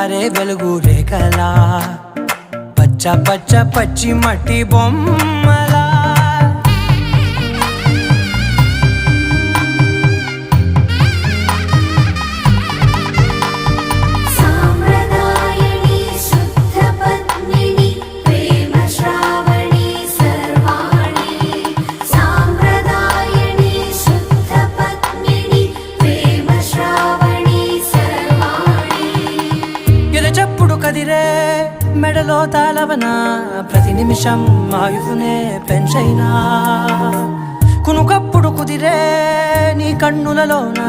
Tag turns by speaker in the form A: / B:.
A: జారే వెలుగు రేఖలా పచ్చ పచ్చ పచ్చి మట్టి బొమ్మలా చెప్పుడు కదిరే మెడలో తాళవన ప్రతి నిమిషం ఆయుధునే పెంచైనా కునుకప్పుడు కుదిరే నీ కన్నులలోన